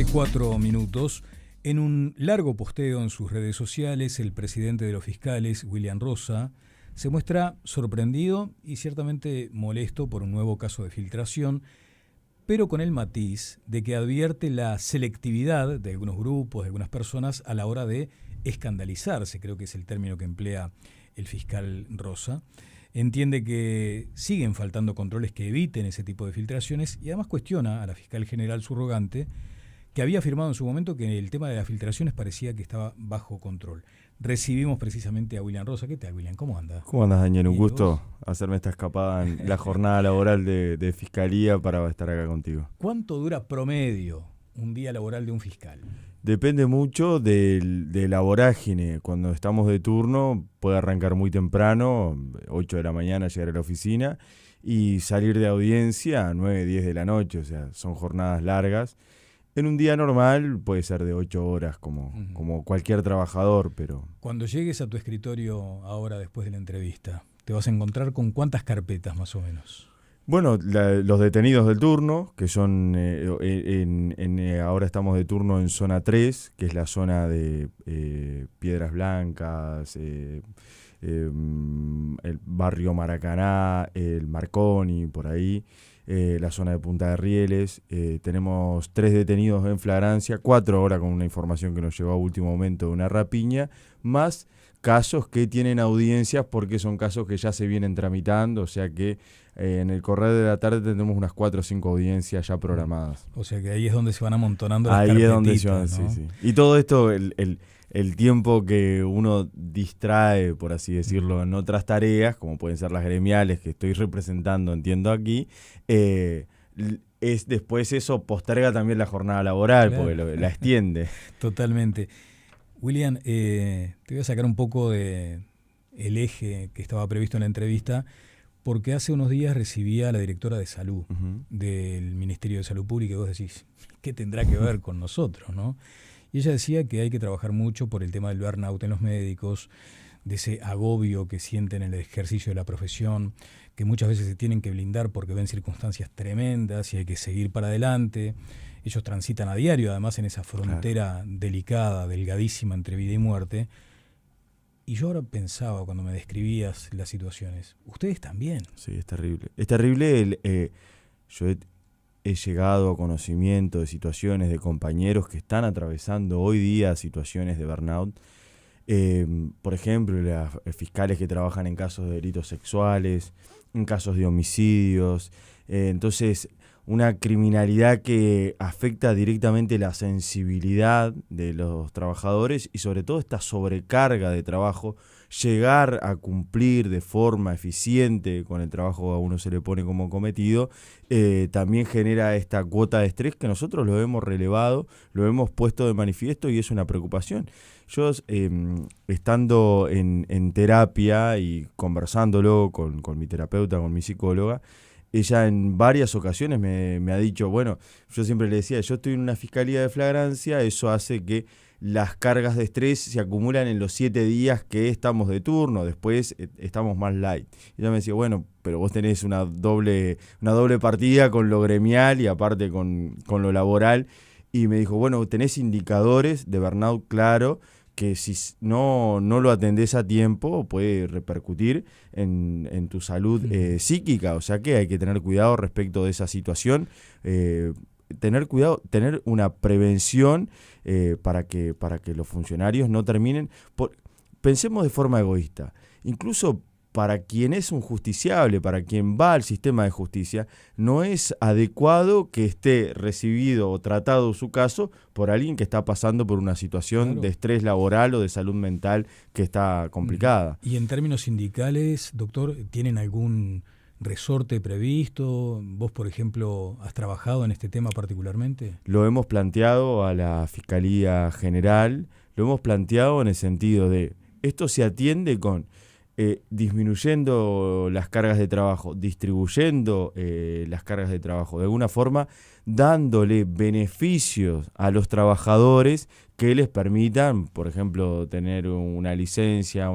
13:04. En un largo posteo en sus redes sociales, el presidente de los fiscales, William Rosa, se muestra sorprendido y ciertamente molesto por un nuevo caso de filtración, pero con el matiz de que advierte la selectividad de algunos grupos, de algunas personas, a la hora de escandalizarse, creo que es el término que emplea el fiscal Rosa. Entiende que siguen faltando controles que eviten ese tipo de filtraciones y además cuestiona a la fiscal general subrogante, que había afirmado en su momento que el tema de las filtraciones parecía que estaba bajo control. Recibimos precisamente a William Rosa. ¿Qué tal, William? ¿Cómo andas? ¿Cómo andas, Daniel? Un gusto ¿Vos? hacerme esta escapada en la jornada laboral de Fiscalía para estar acá contigo. ¿Cuánto dura promedio un día laboral de un fiscal? Depende mucho de la vorágine. Cuando estamos de turno puede arrancar muy temprano, 8 de la mañana llegar a la oficina y salir de audiencia a 9, 10 de la noche. O sea, son jornadas largas. En un día normal puede ser de 8 horas como cualquier trabajador, pero... Cuando llegues a tu escritorio ahora después de la entrevista, ¿te vas a encontrar con cuántas carpetas más o menos? Bueno, los detenidos del turno, que son, ahora estamos de turno en zona 3, que es la zona de Piedras Blancas, el barrio Maracaná, el Marconi, por ahí, la zona de Punta de Rieles. Tenemos 3 detenidos en flagrancia, 4 ahora con una información que nos llegó a último momento de una rapiña, más casos que tienen audiencias porque son casos que ya se vienen tramitando, o sea que en el correr de la tarde tendremos unas 4 o 5 audiencias ya programadas. O sea que ahí es donde se van amontonando las carpetitas. Ahí es donde se van, ¿no? sí. Y todo esto, el tiempo que uno distrae, por así decirlo, en otras tareas, como pueden ser las gremiales que estoy representando, entiendo aquí, es después eso posterga también la jornada laboral, claro, porque la extiende. Totalmente. William, te voy a sacar un poco de el eje que estaba previsto en la entrevista, porque hace unos días recibí a la directora de salud del Ministerio de Salud Pública y vos decís, ¿qué tendrá que ver con nosotros, no? Y ella decía que hay que trabajar mucho por el tema del burnout en los médicos, de ese agobio que sienten en el ejercicio de la profesión, que muchas veces se tienen que blindar porque ven circunstancias tremendas y hay que seguir para adelante. Ellos transitan a diario, además, en esa frontera delicada, delgadísima entre vida y muerte. Y yo ahora pensaba, cuando me describías las situaciones, ustedes también. Sí, es terrible. Es terrible. Yo he llegado a conocimiento de situaciones de compañeros que están atravesando hoy día situaciones de burnout. Por ejemplo, las fiscales que trabajan en casos de delitos sexuales, en casos de homicidios. Entonces, una criminalidad que afecta directamente la sensibilidad de los trabajadores y sobre todo esta sobrecarga de trabajo, llegar a cumplir de forma eficiente con el trabajo que a uno se le pone como cometido, también genera esta cuota de estrés que nosotros lo hemos relevado, lo hemos puesto de manifiesto y es una preocupación. Yo, estando en terapia y conversándolo con mi terapeuta, con mi psicóloga, ella en varias ocasiones me ha dicho, bueno, yo siempre le decía, yo estoy en una fiscalía de flagrancia, eso hace que las cargas de estrés se acumulan en los 7 días que estamos de turno, después estamos más light. Y ella me decía, bueno, pero vos tenés una doble partida con lo gremial y aparte con lo laboral. Y me dijo, bueno, tenés indicadores de burnout claro, que si no lo atendés a tiempo puede repercutir en tu salud psíquica, o sea que hay que tener cuidado respecto de esa situación, tener cuidado, tener una prevención para que los funcionarios no terminen, pensemos de forma egoísta, incluso para quien es un justiciable, para quien va al sistema de justicia, no es adecuado que esté recibido o tratado su caso por alguien que está pasando por una situación de estrés laboral o de salud mental que está complicada. Y en términos sindicales, doctor, ¿tienen algún resorte previsto? ¿Vos, por ejemplo, has trabajado en este tema particularmente? Lo hemos planteado a la Fiscalía General, lo hemos planteado en el sentido de, esto se atiende con disminuyendo las cargas de trabajo, distribuyendo las cargas de trabajo, de alguna forma dándole beneficios a los trabajadores que les permitan, por ejemplo, tener una licencia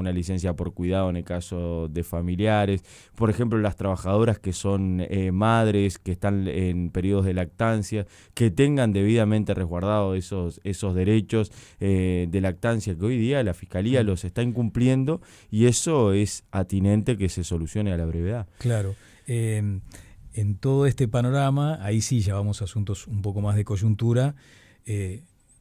por cuidado en el caso de familiares, por ejemplo, las trabajadoras que son madres, que están en periodos de lactancia, que tengan debidamente resguardados esos derechos de lactancia que hoy día la Fiscalía los está incumpliendo, y eso es atinente que se solucione a la brevedad. Claro. En todo este panorama, ahí sí ya vamos a asuntos un poco más de coyuntura.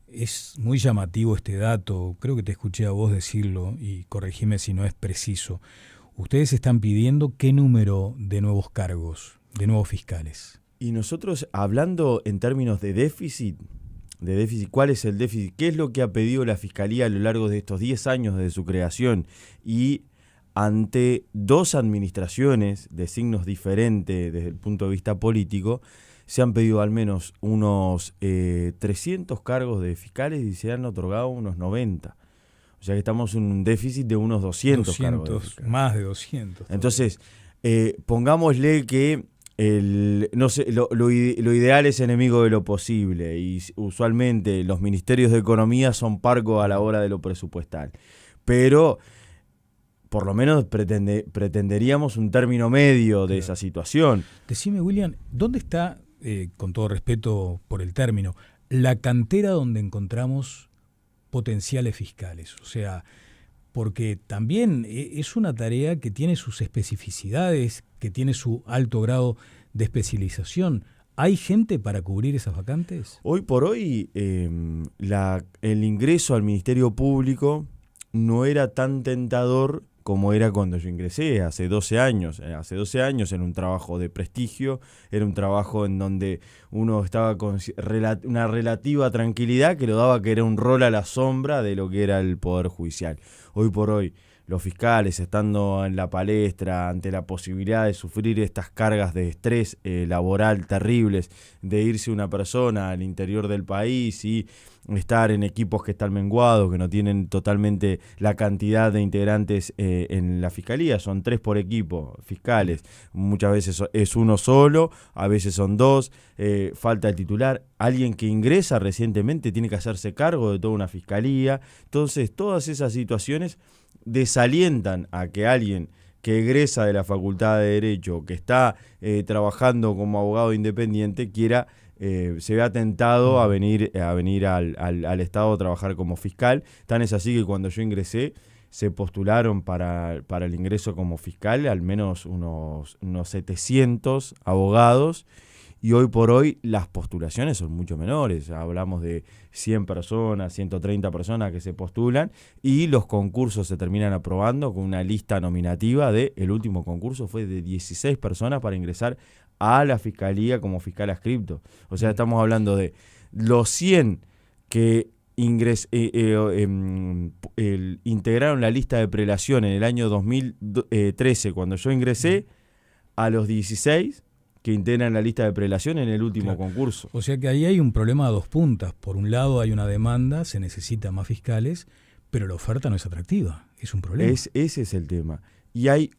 Es muy llamativo este dato, creo que te escuché a vos decirlo y corregime si no es preciso. Ustedes están pidiendo ¿qué número de nuevos cargos, de nuevos fiscales? Y nosotros, hablando en términos de déficit, ¿cuál es el déficit? ¿Qué es lo que ha pedido la Fiscalía a lo largo de estos 10 años desde su creación? Y ante dos administraciones de signos diferentes desde el punto de vista político, se han pedido al menos unos 300 cargos de fiscales y se han otorgado unos 90. O sea que estamos en un déficit de unos 200 cargos de fiscales. Más de 200. Entonces, pongámosle que lo ideal es enemigo de lo posible, y usualmente los ministerios de Economía son parcos a la hora de lo presupuestal. Pero por lo menos pretenderíamos un término medio de esa situación. Decime, William, ¿dónde está, con todo respeto por el término, la cantera donde encontramos potenciales fiscales? O sea, porque también es una tarea que tiene sus especificidades, que tiene su alto grado de especialización. ¿Hay gente para cubrir esas vacantes? Hoy por hoy, el ingreso al Ministerio Público no era tan tentador como era cuando yo ingresé, hace 12 años. Hace 12 años era un trabajo de prestigio, era un trabajo en donde uno estaba con una relativa tranquilidad que lo daba, que era un rol a la sombra de lo que era el Poder Judicial. Hoy por hoy, los fiscales, estando en la palestra ante la posibilidad de sufrir estas cargas de estrés laboral terribles, de irse una persona al interior del país y estar en equipos que están menguados, que no tienen totalmente la cantidad de integrantes en la Fiscalía, son 3 por equipo fiscales, muchas veces es uno solo, a veces son 2, falta el titular, alguien que ingresa recientemente tiene que hacerse cargo de toda una Fiscalía. Entonces todas esas situaciones desalientan a que alguien que egresa de la Facultad de Derecho, que está trabajando como abogado independiente, se vea tentado a venir al Estado a trabajar como fiscal. Tan es así que cuando yo ingresé, se postularon para el ingreso como fiscal al menos unos 700 abogados, y hoy por hoy las postulaciones son mucho menores. Hablamos de 100 personas, 130 personas que se postulan, y los concursos se terminan aprobando con una lista nominativa el último concurso fue de 16 personas para ingresar a la Fiscalía como fiscal adscripto. O sea, estamos hablando de los 100 que integraron la lista de prelación en el año 2013, cuando yo ingresé, a los 16 que integran la lista de prelación en el último concurso. O sea que ahí hay un problema a dos puntas. Por un lado hay una demanda, se necesitan más fiscales, pero la oferta no es atractiva. Es un problema. Ese es el tema. Y hay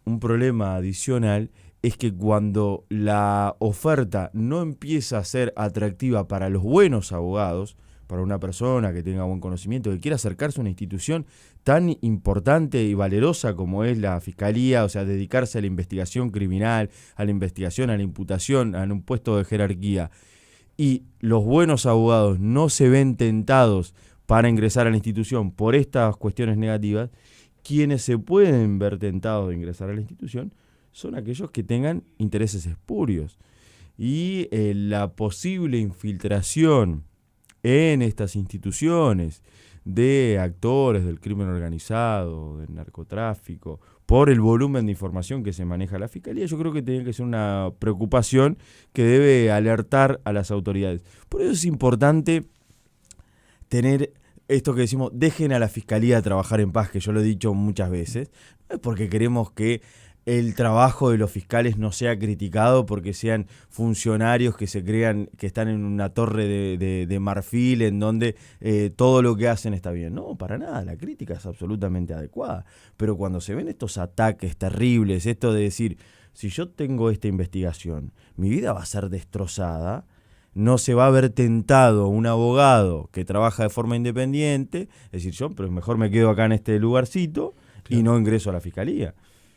un problema adicional, es que cuando la oferta no empieza a ser atractiva para los buenos abogados, para una persona que tenga buen conocimiento, que quiera acercarse a una institución tan importante y valerosa como es la Fiscalía, o sea, dedicarse a la investigación criminal, a la investigación, a la imputación, a un puesto de jerarquía, y los buenos abogados no se ven tentados para ingresar a la institución por estas cuestiones negativas, quienes se pueden ver tentados de ingresar a la institución son aquellos que tengan intereses espurios. Y la posible infiltración en estas instituciones de actores del crimen organizado, del narcotráfico, por el volumen de información que se maneja la Fiscalía, yo creo que tiene que ser una preocupación que debe alertar a las autoridades. Por eso es importante tener esto que decimos, dejen a la Fiscalía trabajar en paz, que yo lo he dicho muchas veces. No es porque queremos que el trabajo de los fiscales no sea criticado porque sean funcionarios que se crean que están en una torre de marfil en donde todo lo que hacen está bien. No, para nada, la crítica es absolutamente adecuada. Pero cuando se ven estos ataques terribles, esto de decir, si yo tengo esta investigación, mi vida va a ser destrozada, no se va a ver tentado un abogado que trabaja de forma independiente, es decir, yo pero mejor me quedo acá en este lugarcito y no ingreso a la fiscalía.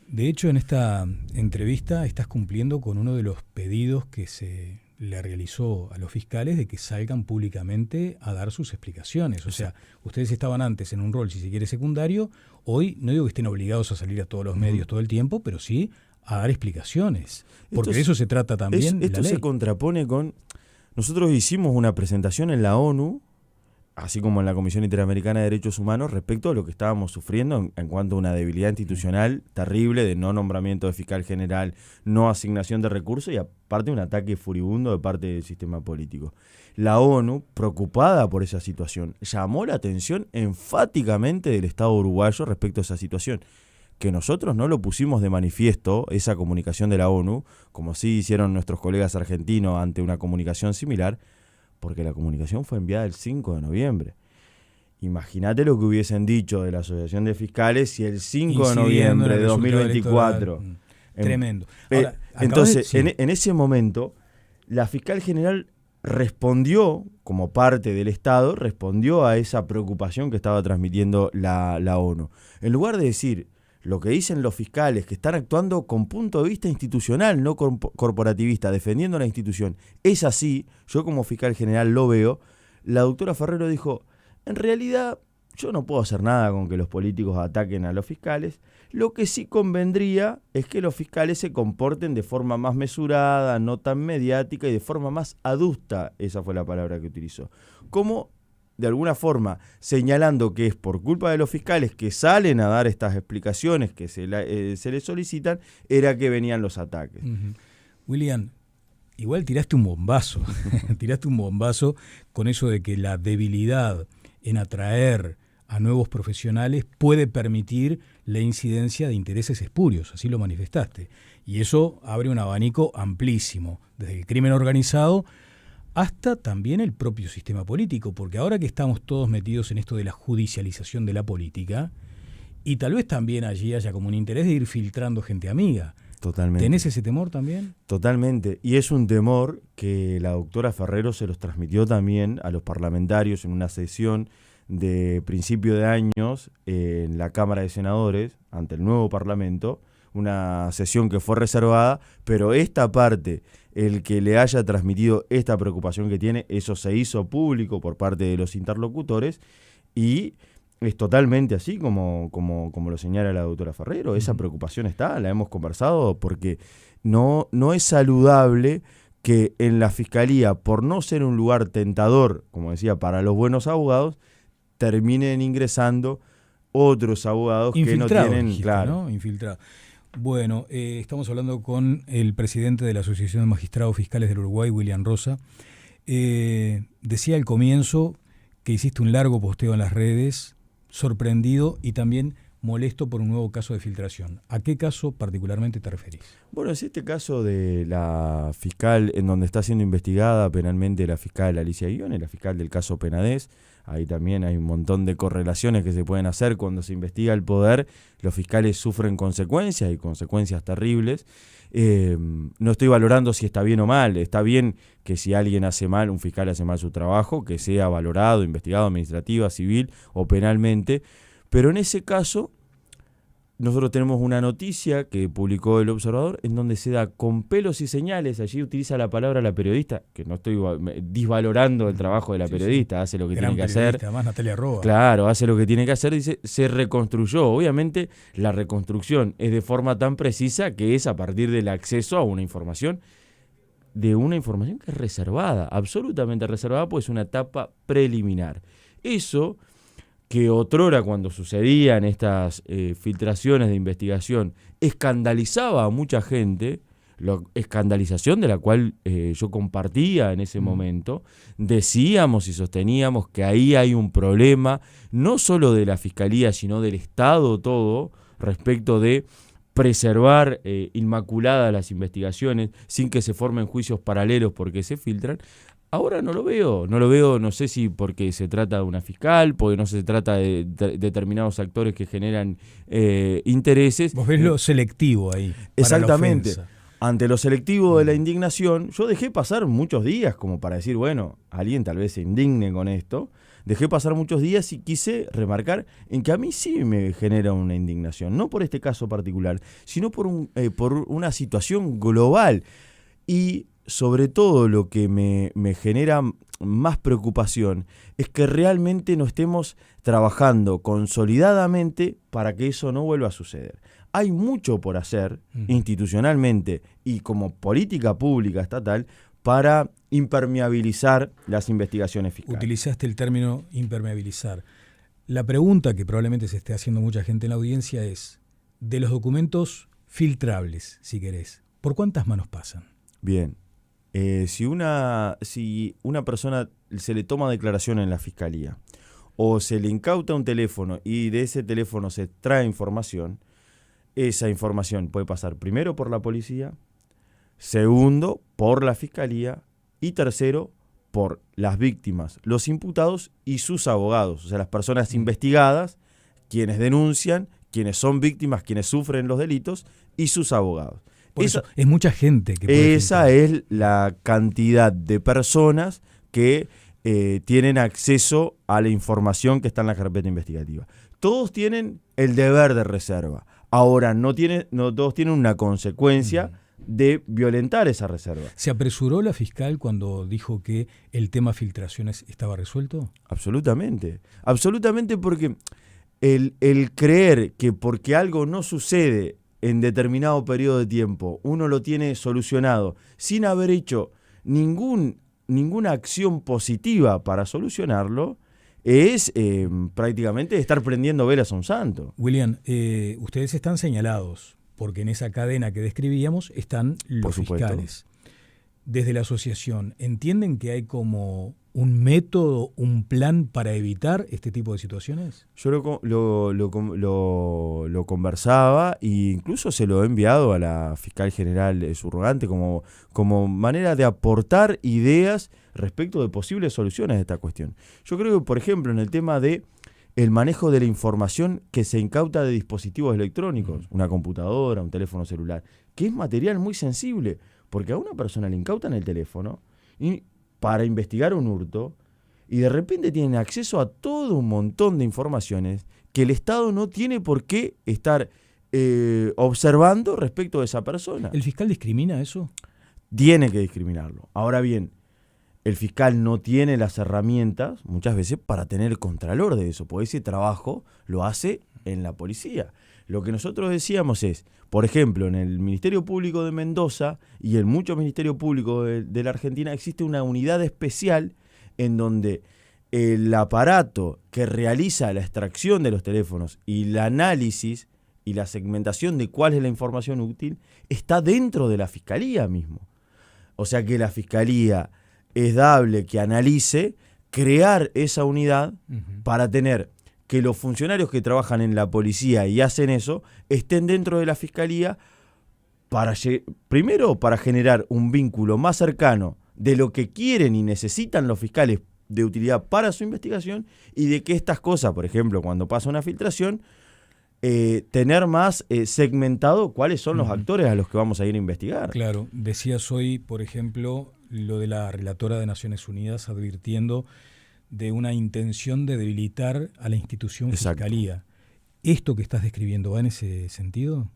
De hecho, en esta entrevista estás cumpliendo con uno de los pedidos que se le realizó a los fiscales de que salgan públicamente a dar sus explicaciones. O sea, ustedes estaban antes en un rol, si se quiere, secundario. Hoy no digo que estén obligados a salir a todos los medios todo el tiempo, pero sí a dar explicaciones. Porque de eso se trata también esto la ley. se contrapone con... Nosotros hicimos una presentación en la ONU, así como en la Comisión Interamericana de Derechos Humanos, respecto a lo que estábamos sufriendo en cuanto a una debilidad institucional terrible de no nombramiento de fiscal general, no asignación de recursos y aparte un ataque furibundo de parte del sistema político. La ONU, preocupada por esa situación, llamó la atención enfáticamente del Estado uruguayo respecto a esa situación, que nosotros no lo pusimos de manifiesto, esa comunicación de la ONU, como sí hicieron nuestros colegas argentinos ante una comunicación similar, porque la comunicación fue enviada el 5 de noviembre. Imagínate lo que hubiesen dicho de la Asociación de Fiscales si el 5 de noviembre de 2024... Tremendo. Ahora, entonces, en ese momento, la fiscal general respondió, como parte del Estado, respondió a esa preocupación que estaba transmitiendo la ONU. En lugar de decir lo que dicen los fiscales, que están actuando con punto de vista institucional, no corporativista, defendiendo la institución, es así, yo como fiscal general lo veo, la doctora Ferrero dijo, en realidad yo no puedo hacer nada con que los políticos ataquen a los fiscales, lo que sí convendría es que los fiscales se comporten de forma más mesurada, no tan mediática y de forma más adusta, esa fue la palabra que utilizó, como de alguna forma señalando que es por culpa de los fiscales que salen a dar estas explicaciones que se les solicitan, era que venían los ataques. William, igual tiraste un bombazo, con eso de que la debilidad en atraer a nuevos profesionales puede permitir la incidencia de intereses espurios, así lo manifestaste. Y eso abre un abanico amplísimo, desde el crimen organizado hasta también el propio sistema político, porque ahora que estamos todos metidos en esto de la judicialización de la política, y tal vez también allí haya como un interés de ir filtrando gente amiga. Totalmente. ¿Tenés ese temor también? Totalmente, y es un temor que la doctora Ferrero se los transmitió también a los parlamentarios en una sesión de principio de años en la Cámara de Senadores, ante el nuevo Parlamento, una sesión que fue reservada, pero esta parte, el que le haya transmitido esta preocupación que tiene, eso se hizo público por parte de los interlocutores y es totalmente así como lo señala la doctora Ferrero. Esa preocupación está, la hemos conversado, porque no es saludable que en la Fiscalía, por no ser un lugar tentador, como decía, para los buenos abogados, terminen ingresando otros abogados que no tienen... Dijiste, claro, ¿no? Infiltrados. Bueno, estamos hablando con el presidente de la Asociación de Magistrados Fiscales del Uruguay, William Rosa. Decía al comienzo que hiciste un largo posteo en las redes, sorprendido y también molesto por un nuevo caso de filtración. ¿A qué caso particularmente te referís? Bueno, es este caso de la fiscal en donde está siendo investigada penalmente la fiscal Alicia Guione, la fiscal del caso Penades. Ahí también hay un montón de correlaciones que se pueden hacer cuando se investiga el poder. Los fiscales sufren consecuencias y consecuencias terribles. No estoy valorando si está bien o mal. Está bien que si alguien hace mal, un fiscal hace mal su trabajo, que sea valorado, investigado administrativa, civil o penalmente. Pero en ese caso, nosotros tenemos una noticia que publicó El Observador en donde se da con pelos y señales, allí utiliza la palabra la periodista, que no estoy disvalorando el trabajo de la periodista, hace lo que tiene que hacer. Además, Natalia Roa. Claro, hace lo que tiene que hacer, dice, se reconstruyó. Obviamente la reconstrucción es de forma tan precisa que es a partir del acceso a una información, que es reservada, absolutamente reservada, pues es una etapa preliminar. Eso que otrora cuando sucedían estas filtraciones de investigación escandalizaba a mucha gente, escandalización de la cual yo compartía en ese momento, decíamos y sosteníamos que ahí hay un problema, no solo de la Fiscalía, sino del Estado todo, respecto de preservar inmaculadas las investigaciones sin que se formen juicios paralelos porque se filtran. Ahora no lo veo, no sé si porque se trata de una fiscal, porque no se trata de determinados actores que generan intereses. Vos ves lo selectivo ahí. Exactamente. ante lo selectivo de la indignación, yo dejé pasar muchos días como para decir, bueno, alguien tal vez se indigne con esto. Dejé pasar muchos días y quise remarcar en que a mí sí me genera una indignación, no por este caso particular, sino por una situación global. Y sobre todo lo que me genera más preocupación es que realmente no estemos trabajando consolidadamente para que eso no vuelva a suceder. Hay mucho por hacer institucionalmente y como política pública estatal para impermeabilizar las investigaciones fiscales. Utilizaste el término impermeabilizar. La pregunta que probablemente se esté haciendo mucha gente en la audiencia es, de los documentos filtrables, si querés, ¿por cuántas manos pasan? Bien, si una persona se le toma declaración en la fiscalía o se le incauta un teléfono y de ese teléfono se extrae información, esa información puede pasar primero por la policía, segundo por la fiscalía y tercero por las víctimas, los imputados y sus abogados, o sea, las personas investigadas, quienes denuncian, quienes son víctimas, quienes sufren los delitos y sus abogados. Por eso es mucha gente que puede esa filtrar. es la cantidad de personas que tienen acceso a la información que está en la carpeta investigativa. Todos tienen el deber de reserva. Ahora, no todos tienen una consecuencia de violentar esa reserva. ¿Se apresuró la fiscal cuando dijo que el tema filtraciones estaba resuelto? Absolutamente. Absolutamente, porque el creer que porque algo no sucede en determinado periodo de tiempo, uno lo tiene solucionado sin haber hecho ninguna acción positiva para solucionarlo, es prácticamente estar prendiendo velas a un santo. William, ustedes están señalados, porque en esa cadena que describíamos están los fiscales. Desde la asociación, ¿entienden que hay como un método, un plan para evitar este tipo de situaciones? Yo lo conversaba e incluso se lo he enviado a la fiscal general subrogante como manera de aportar ideas respecto de posibles soluciones a esta cuestión. Yo creo que, por ejemplo, en el tema de el manejo de la información que se incauta de dispositivos electrónicos, una computadora, un teléfono celular, que es material muy sensible, porque a una persona le incautan el teléfono para investigar un hurto y de repente tienen acceso a todo un montón de informaciones que el Estado no tiene por qué estar observando respecto de esa persona. ¿El fiscal discrimina eso? Tiene que discriminarlo. Ahora bien, el fiscal no tiene las herramientas muchas veces para tener el contralor de eso, porque ese trabajo lo hace en la policía. Lo que nosotros decíamos es, por ejemplo, en el Ministerio Público de Mendoza y en muchos ministerios públicos de la Argentina existe una unidad especial en donde el aparato que realiza la extracción de los teléfonos y el análisis y la segmentación de cuál es la información útil está dentro de la Fiscalía mismo. O sea que la Fiscalía es dable que analice, crear esa unidad para tener que los funcionarios que trabajan en la policía y hacen eso estén dentro de la Fiscalía primero para generar un vínculo más cercano de lo que quieren y necesitan los fiscales de utilidad para su investigación y de que estas cosas, por ejemplo, cuando pasa una filtración, tener más segmentado cuáles son los actores a los que vamos a ir a investigar. Claro, decías hoy, por ejemplo, lo de la relatora de Naciones Unidas advirtiendo de una intención de debilitar a la institución Fiscalía. ¿Esto que estás describiendo va en ese sentido?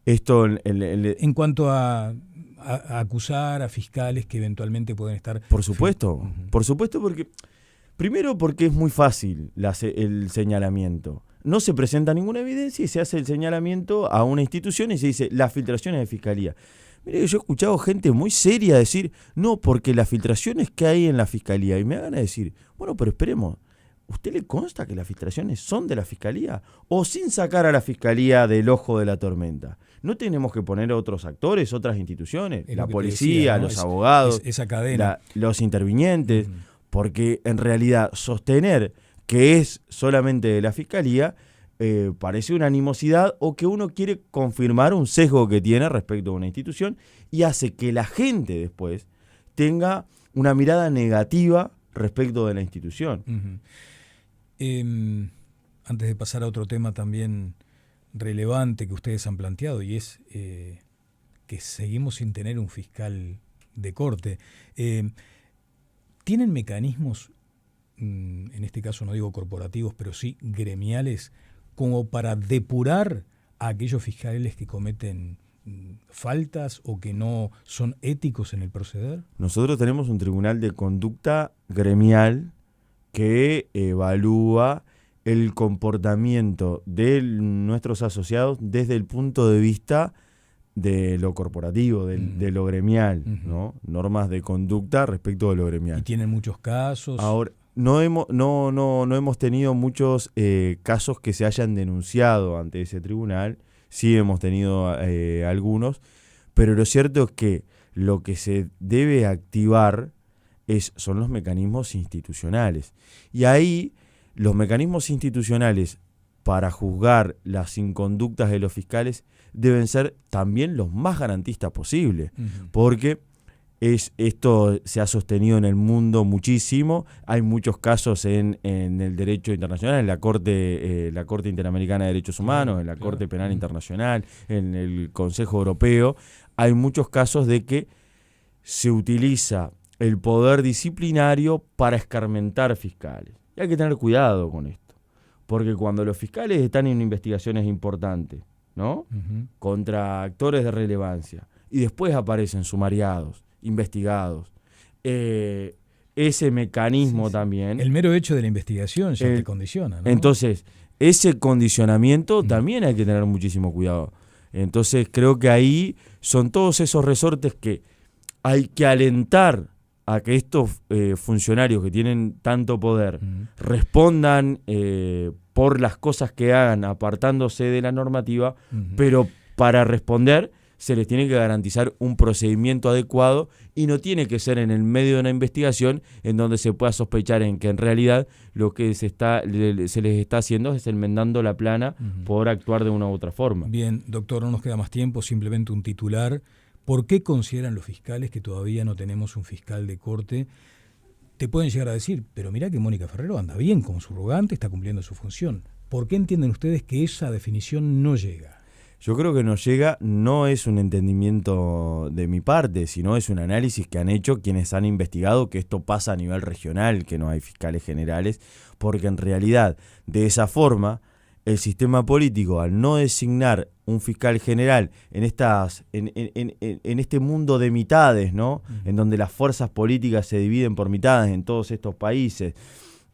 Esto en cuanto a acusar a fiscales que eventualmente pueden estar... Por supuesto, porque primero porque es muy fácil el señalamiento. No se presenta ninguna evidencia y se hace el señalamiento a una institución y se dice las filtraciones de Fiscalía. Mire, yo he escuchado gente muy seria decir, no, porque las filtraciones que hay en la Fiscalía. Y me van a decir, bueno, pero esperemos, ¿usted le consta que las filtraciones son de la Fiscalía? O sin sacar a la Fiscalía del ojo de la tormenta. ¿No tenemos que poner otros actores, otras instituciones? La policía, decía, ¿no? Los abogados, esa cadena. Los intervinientes. Porque en realidad sostener que es solamente de la Fiscalía parece una animosidad o que uno quiere confirmar un sesgo que tiene respecto a una institución y hace que la gente después tenga una mirada negativa respecto de la institución. Antes de pasar a otro tema también relevante que ustedes han planteado y es que seguimos sin tener un fiscal de corte. ¿Tienen mecanismos, en este caso no digo corporativos, pero sí gremiales, como para depurar a aquellos fiscales que cometen faltas o que no son éticos en el proceder? Nosotros tenemos un tribunal de conducta gremial que evalúa el comportamiento de nuestros asociados desde el punto de vista de lo corporativo, de lo gremial, ¿no? Normas de conducta respecto de lo gremial. ¿Y tienen muchos casos? Ahora, no hemos tenido muchos casos que se hayan denunciado ante ese tribunal. Sí hemos tenido algunos, pero lo cierto es que lo que se debe activar son los mecanismos institucionales. Y ahí los mecanismos institucionales para juzgar las inconductas de los fiscales deben ser también los más garantistas posibles, porque esto se ha sostenido en el mundo muchísimo. Hay muchos casos en el derecho internacional, en la Corte Interamericana de Derechos Humanos, en la Corte Penal Internacional, en el Consejo Europeo. Hay muchos casos de que se utiliza el poder disciplinario para escarmentar fiscales. Y hay que tener cuidado con esto, porque cuando los fiscales están en investigaciones importantes, ¿no? Contra actores de relevancia, y después aparecen sumariados, investigados, ese mecanismo también... El mero hecho de la investigación ya te condiciona, ¿no? Entonces, ese condicionamiento también hay que tener muchísimo cuidado. Entonces, creo que ahí son todos esos resortes que hay que alentar a que estos funcionarios que tienen tanto poder respondan por las cosas que hagan apartándose de la normativa, pero para responder se les tiene que garantizar un procedimiento adecuado y no tiene que ser en el medio de una investigación en donde se pueda sospechar en que en realidad lo que se les está haciendo es enmendando la plana por actuar de una u otra forma. Bien, doctor, no nos queda más tiempo, simplemente un titular. ¿Por qué consideran los fiscales que todavía no tenemos un fiscal de corte? Te pueden llegar a decir, pero mirá que Mónica Ferrero anda bien como subrogante, está cumpliendo su función. ¿Por qué entienden ustedes que esa definición no llega? Yo creo que no llega, no es un entendimiento de mi parte, sino es un análisis que han hecho quienes han investigado que esto pasa a nivel regional, que no hay fiscales generales, porque en realidad, de esa forma, el sistema político, al no designar un fiscal general en este mundo de mitades, ¿no? En donde las fuerzas políticas se dividen por mitades en todos estos países,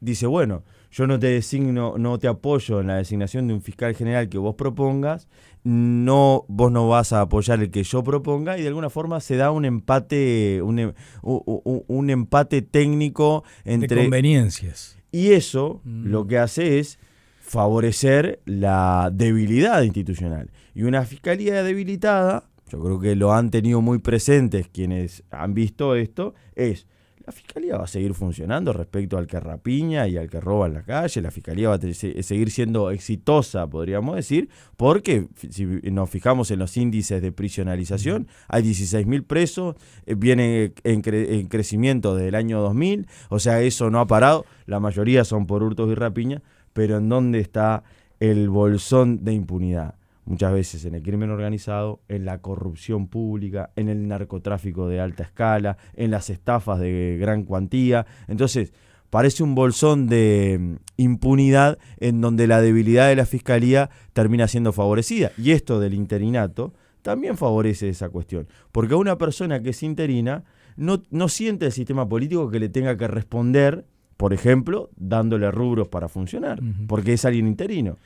dice, bueno, yo no te apoyo en la designación de un fiscal general que vos propongas, vos no vas a apoyar el que yo proponga, y de alguna forma se da un empate, un empate técnico entre... De conveniencias. Y eso lo que hace es favorecer la debilidad institucional. Y una fiscalía debilitada, yo creo que lo han tenido muy presentes quienes han visto esto, es la fiscalía va a seguir funcionando respecto al que rapiña y al que roba en la calle. La fiscalía va a seguir siendo exitosa, podríamos decir, porque si nos fijamos en los índices de prisionalización, hay 16.000 presos, viene en crecimiento desde el año 2000, o sea, eso no ha parado, la mayoría son por hurtos y rapiña, pero ¿en dónde está el bolsón de impunidad? Muchas veces en el crimen organizado, en la corrupción pública, en el narcotráfico de alta escala, en las estafas de gran cuantía. Entonces, parece un bolsón de impunidad en donde la debilidad de la fiscalía termina siendo favorecida. Y esto del interinato también favorece esa cuestión. Porque a una persona que es interina no siente el sistema político que le tenga que responder, por ejemplo, dándole rubros para funcionar, porque es alguien interino.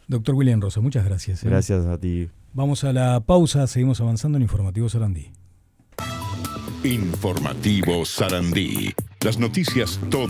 Doctor William Rosa, muchas gracias. Gracias a ti. Vamos a la pausa, seguimos avanzando en Informativo Sarandí. Informativo Sarandí. Las noticias todo